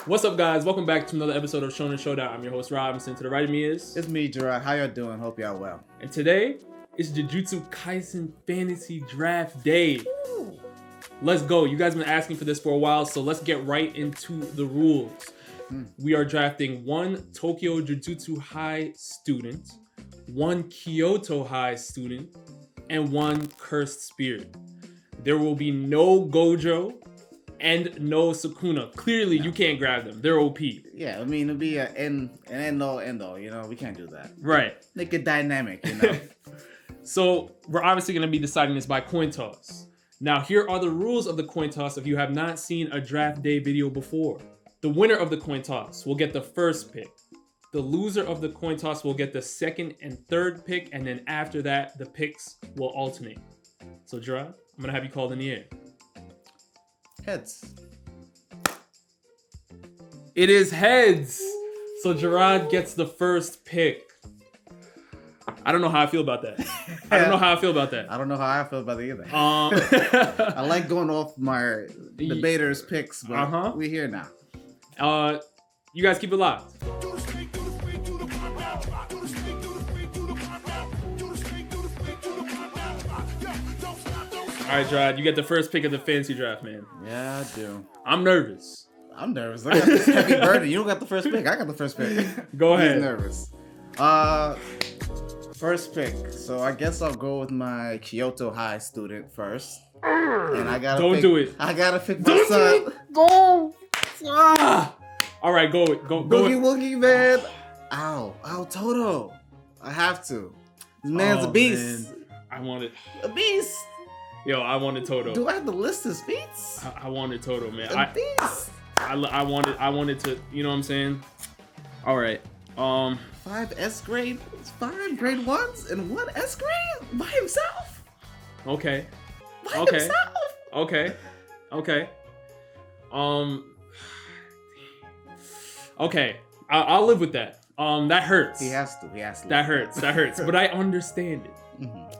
What's up, guys? Welcome back to another episode of Shonen Showdown. I'm your host, Robinson. To the right of me is... It's me, Jarrod. How y'all doing? Hope y'all well. And today is Jujutsu Kaisen Fantasy Draft Day. Ooh. Let's go. You guys have been asking for this for a while, so let's get right into the rules. We are drafting one Tokyo Jujutsu High student, one Kyoto High student, and one Cursed Spirit. There will be no gojo and no sukuna. Clearly, you can't grab them. They're OP. Yeah, I mean, it'll be an end all, you know? We can't do that. Right. Make it dynamic, you know? So, we're obviously going to be deciding this by coin toss. Now, here are the rules of the coin toss if you have not seen a draft day video before. The winner of the coin toss will get the first pick. The loser of the coin toss will get the second and third pick, and then after that, the picks will alternate. So, Jarrod, I'm going to have you called in the air. Heads. It is heads. So Jarrod gets the first pick. I don't know how I feel about that. I don't know how I feel about that. I don't know how I feel about it either. I like going off my debaters' picks, but we're here now. You guys keep it locked. All right, Jarrod, you get the first pick of the fantasy draft, man. Yeah, I do. I'm nervous. I'm nervous. I got this heavy burden. You don't got the first pick. I got the first pick. Go ahead. I'm nervous. First pick. So I guess I'll go with my Kyoto High student first. And I gotta Don't pick, do it. I gotta pick my son. Go. All right, go. Boogie Woogie, man. Ow, Todo. I have to. This man's a beast. Man. I wanted a beast. Yo, I wanted Todo. Do I have to list his feats? I wanted Todo, man. A beast. I wanted to, you know what I'm saying? All right. 5 S grade, 5 grade 1s, and 1 S grade by himself. Okay. By himself. Okay. Okay. I'll live with that. That hurts. He has to. That hurts. But I understand it. Mm-hmm.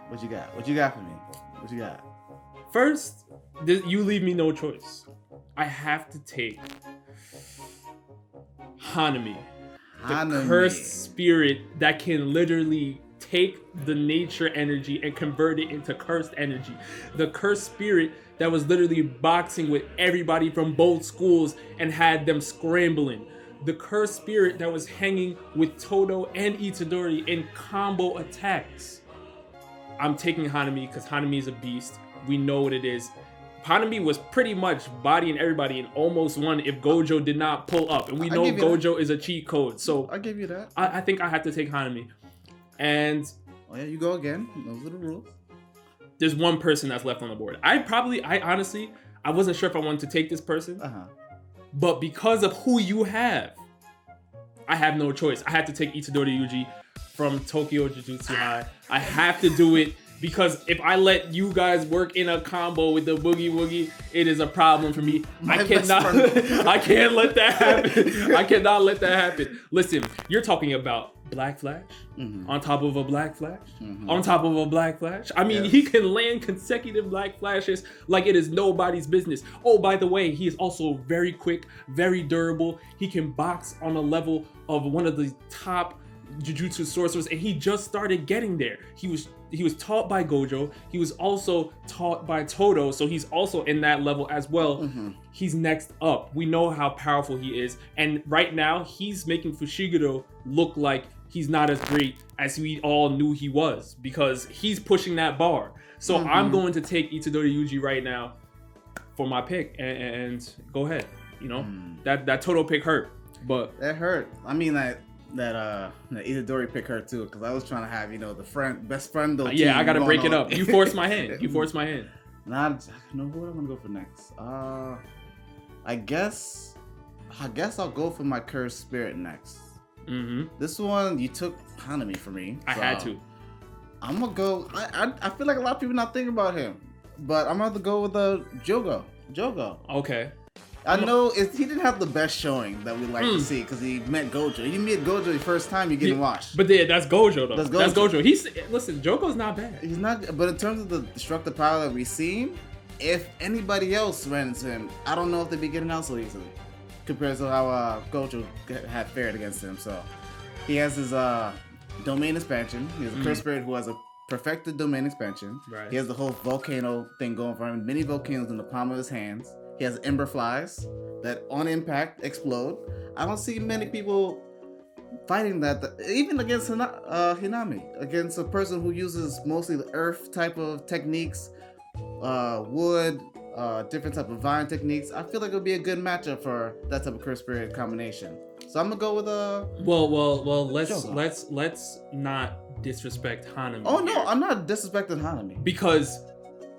What you got for me? What you got? First, you leave me no choice. I have to take hanami. The cursed spirit that can literally take the nature energy and convert it into cursed energy. The cursed spirit that was literally boxing with everybody from both schools and had them scrambling. The cursed spirit that was hanging with Todo and Itadori in combo attacks. I'm taking hanami because hanami is a beast. We know what it is. Hanami was pretty much bodying everybody and almost won if Gojo did not pull up. And we know Gojo is a cheat code. So I'll give you that. I think I have to take hanami. And oh yeah, you go again. Those are the rules. There's one person that's left on the board. I honestly wasn't sure if I wanted to take this person. But because of who you have, I have no choice. I had to take Itadori Yuji from Tokyo Jujutsu High. I have to do it because if I let you guys work in a combo with the Boogie Woogie, it is a problem for me. I can't let that happen. I cannot let that happen. Listen, you're talking about Black Flash on top of a Black Flash on top of a Black Flash. I mean, he can land consecutive Black Flashes like it is nobody's business. Oh, by the way, he is also very quick, very durable. He can box on a level of one of the top Jujutsu sorcerers, and he just started getting there. He was taught by Gojo. He was also taught by Todo, so he's also in that level as well. He's next up. We know how powerful he is, and right now he's making Fushiguro look like he's not as great as we all knew he was because he's pushing that bar. So I'm going to take Itadori Yuji right now for my pick, and go ahead. You know that Todo pick hurt, but that hurt. I mean that Itadori pick her too, because I was trying to have the best friend. Yeah, I gotta break it up. You forced my hand. Nah, no, who am I gonna go for next? I guess I'll go for my cursed spirit next. This one you took hanami for me. I had to. I'm gonna go. I feel like a lot of people not thinking about him, but I'm gonna have to go with the jogo. Okay. I know he didn't have the best showing that we like to see because he met Gojo. You meet Gojo the first time, you're getting washed. But yeah, that's Gojo though. That's Gojo. Listen, Jogo's not bad. He's not, but in terms of the destructive power that we've seen, if anybody else ran into him, I don't know if they'd be getting out so easily compared to how Gojo had fared against him. So he has his domain expansion. He has a cursed spirit who has a perfected domain expansion. Right. He has the whole volcano thing going for him. Many volcanoes in the palm of his hands. He has ember flies that on impact explode. I don't see many people fighting that, even against Hanami, against a person who uses mostly the earth type of techniques, wood, different type of vine techniques. I feel like it would be a good matchup for that type of cursed spirit combination. So I'm gonna go with Well. Let's not disrespect Hanami. Oh no, I'm not disrespecting Hanami because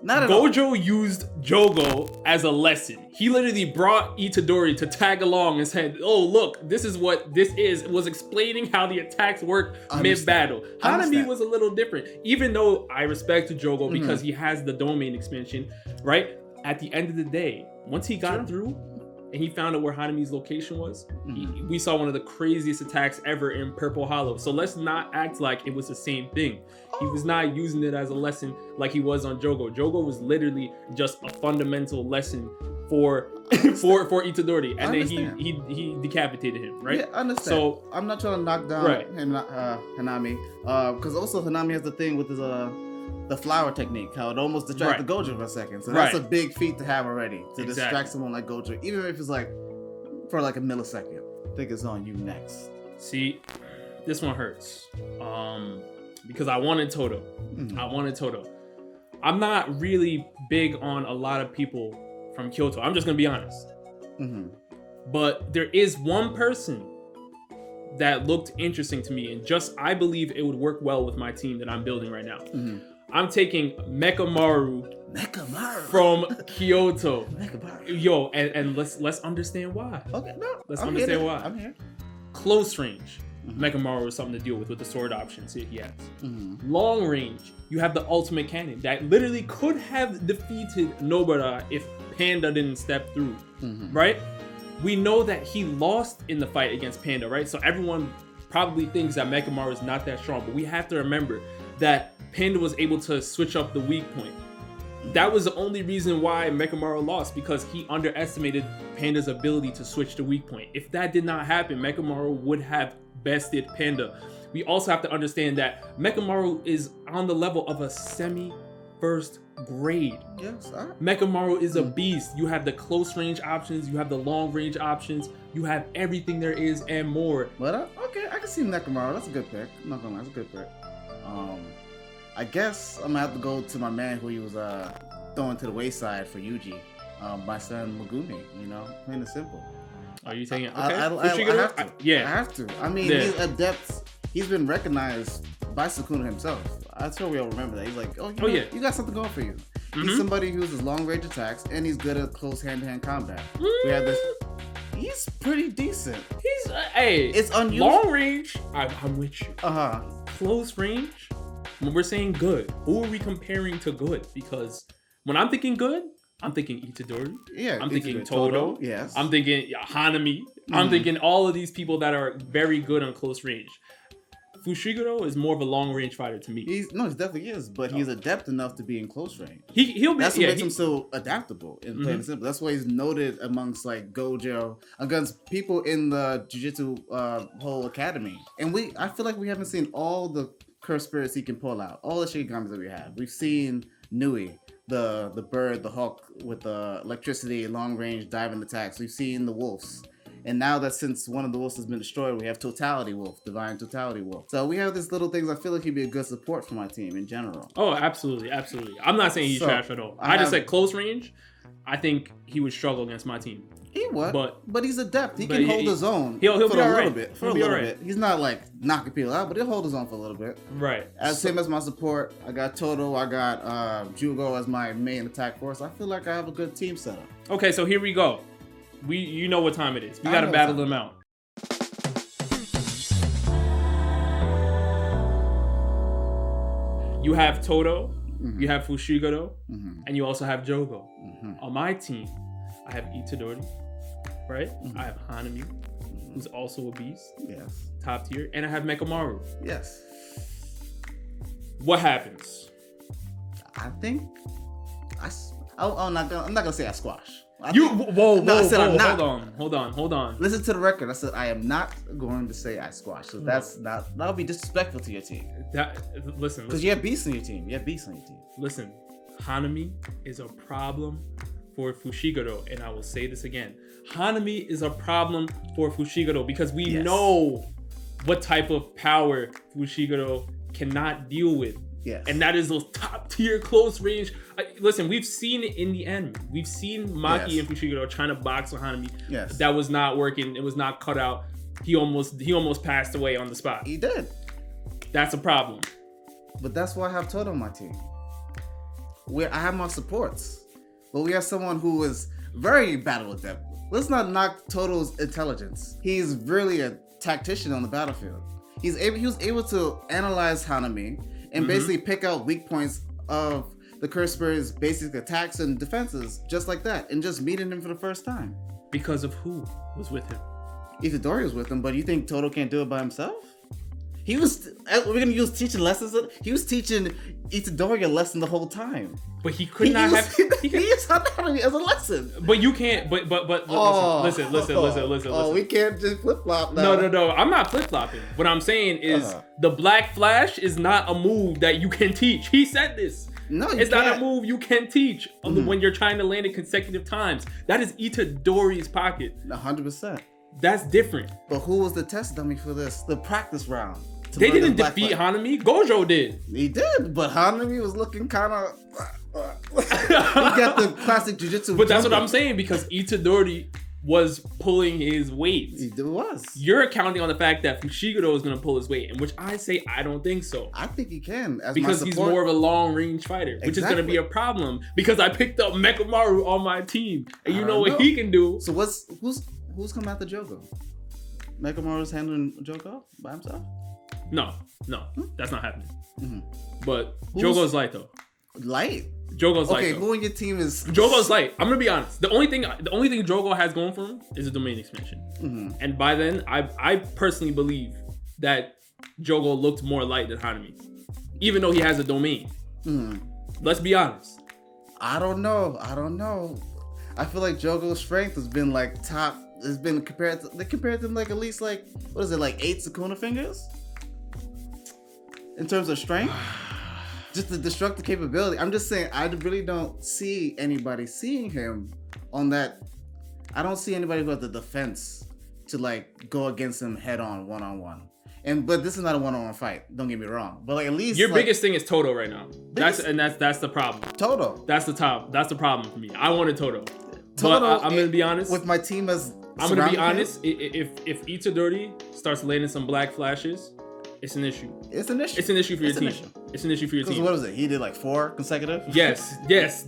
not at Gojo all. used jogo as a lesson. He literally brought Itadori to tag along and said, "Oh look, this is what this is." It was explaining how the attacks work mid-battle. Hanami was a little different, even though I respect Jogo because he has the domain expansion. Right at the end of the day, once he got through. And he found out where Hanami's location was. We saw one of the craziest attacks ever in Purple Hollow. So let's not act like it was the same thing. He was not using it as a lesson like he was on Jogo. Jogo was literally just a fundamental lesson for Itadori, and then he decapitated him, right? Yeah, I understand. So I'm not trying to knock down Hanami, because also Hanami has the thing with his the flower technique, how it almost distracted Gojo for a second. So that's a big feat to have already, to distract someone like Gojo, even if it's like for like a millisecond. I think it's on you next. See, this one hurts. Because I wanted Todo. I'm not really big on a lot of people from Kyoto. I'm just gonna be honest. But there is one person that looked interesting to me, and just I believe it would work well with my team that I'm building right now. I'm taking Mekamaru from Kyoto. Yo, and let's understand why. Okay, no. Let's understand why. I'm here. Close range. Mekamaru is something to deal with the sword options he has. Long range, you have the ultimate cannon that literally could have defeated Nobara if Panda didn't step through, right? We know that he lost in the fight against Panda, right? So everyone probably thinks that Mekamaru is not that strong, but we have to remember that Panda was able to switch up the weak point. That was the only reason why Mekamaru lost, because he underestimated Panda's ability to switch the weak point. If that did not happen, Mekamaru would have bested Panda. We also have to understand that Mekamaru is on the level of a semi-first grade. Yes, Mekamaru is a beast. You have the close range options, you have the long range options, you have everything there is and more. But okay, I can see Mekamaru. That's a good pick. I'm not gonna lie, that's a good pick. I guess I'm gonna have to go to my man who he was throwing to the wayside for Yuji, my son Megumi. You know, plain and simple. Are you saying? Okay, I have to. Yeah, I have to. I mean, he's adept. He's been recognized by Sukuna himself. I'm sure we all remember that. He's like, you got something going for you. He's somebody who uses long range attacks and he's good at close hand-to-hand combat. We have this. He's pretty decent. He's it's unusual. Long range, I'm with you. Close range, when we're saying good, who are we comparing to good? Because when I'm thinking good, I'm thinking Itadori. Yeah, I'm thinking Todo. Yes. I'm thinking Hanami. I'm thinking all of these people that are very good on close range. Fushiguro is more of a long range fighter to me. He definitely is, but he's adept enough to be in close range. He'll be. That's what makes him so adaptable in plain and simple. That's why he's noted amongst like Gojo, against people in the Jujutsu whole academy. And I feel like we haven't seen all the cursed spirits he can pull out, all the Shikigamis that we have. We've seen Nui, the bird, the hawk with the electricity, long range diving attacks. We've seen the wolves. And now that since one of the wolves has been destroyed, we have Totality Wolf, Divine Totality Wolf. So we have these little things. I feel like he'd be a good support for my team in general. Oh, absolutely. I'm not saying he's trash at all. I just said close range. I think he would struggle against my team. He would, but he's adept. He can hold his own. He'll for be a all little right. bit. For a little bit. He's not like knocking people out, but he'll hold his own for a little bit. Right. Same as my support. I got Todo. I got Jugo as my main attack force. I feel like I have a good team setup. Okay, so here we go. You know what time it is. We got to battle them out. You have Todo, you have Fushiguro, and you also have Jogo. On my team, I have Itadori, right? I have Hanami, who's also a beast. Yes. Top tier. And I have Mekamaru. Yes. What happens? I think I'm not gonna say I squash. Hold on. Listen to the record. I said I am not going to say I squash. So that'll be disrespectful to your team. Listen. Because you have beasts on your team. Listen, hanami is a problem for fushiguro, and I will say this again. Hanami is a problem for fushiguro because we know what type of power fushiguro cannot deal with. Yes. And that is those top tier close range. Listen, we've seen it in the anime. We've seen Maki and Fushiguro trying to box with Hanami. Yes. That was not working. It was not cut out. He almost passed away on the spot. He did. That's a problem. But that's why I have Todo on my team. Where I have my supports. But we have someone who is very battle adept. Let's not knock Todo's intelligence. He's really a tactician on the battlefield. He was able to analyze Hanami and basically pick out weak points of the Cursed Spirit's basic attacks and defenses just like that, and just meeting him for the first time. Because of who was with him? Itadori was with him, but you think Todo can't do it by himself? We're gonna use teaching lessons. He was teaching Itadori a lesson the whole time. But he could not have. He used Hanami as a lesson. But you can't. But listen. Oh, we can't just flip flop now. No. I'm not flip flopping. What I'm saying is the Black Flash is not a move that you can teach. He said this. No, it's not a move you can teach when you're trying to land it consecutive times. That is Itadori's pocket. 100%. That's different. But who was the test dummy for this? The practice round. They didn't defeat Hanami. Gojo did. He did, but Hanami was looking kind of. He got the classic Jujutsu. But that's what I'm saying, because Itadori was pulling his weight. He was. You're accounting on the fact that Fushiguro is going to pull his weight, in which I say I don't think so. I think he can. Because he's more of a long-range fighter, which is going to be a problem. Because I picked up Mekamaru on my team, and you know what he can do. So who's coming after Jogo? Mekamaru's handling Jogo by himself? No, that's not happening. But Jogo's light though. Light? Jogo's light. Okay, who on your team is? Jogo's light. I'm gonna be honest. The only thing Jogo has going for him is a domain expansion. And by then, I personally believe that Jogo looked more light than Hanami, even though he has a domain. Let's be honest. I don't know. I feel like Jogo's strength has been like top. Has been compared to like at least like what is it, like 8 sukuna fingers in terms of strength. Just the destructive capability. I'm just saying, I really don't see anybody seeing him on that. I don't see anybody who has the defense to like go against him head on, one-on-one. But this is not a one-on-one fight. Don't get me wrong. But like at least your biggest thing is Todo right now. That's the problem. Todo. That's the problem for me. I wanted Todo. But I'm gonna be honest. With my team as I'm gonna be honest. If Itadori starts landing some black flashes, it's an issue. It's an issue. It's an issue for your team. It's an issue for your team. What was it? He did like 4 consecutive? Yes.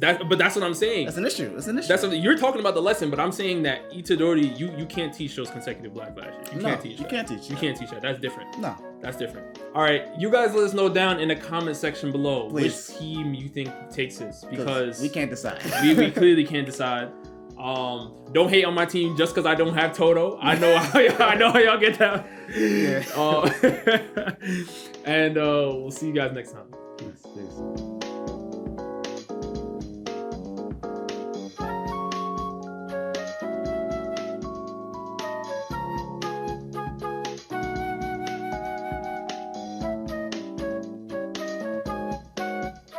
But that's what I'm saying. That's an issue. That's what you're talking about, the lesson, but I'm saying that Itadori, you can't teach those consecutive black flashes. You can't teach that. That's different. No. That's different. All right, you guys let us know down in the comment section below which team you think takes this, because we can't decide. we clearly can't decide. Don't hate on my team just because I don't have Todo. I know how y'all get down. Yeah. And we'll see you guys next time. Peace.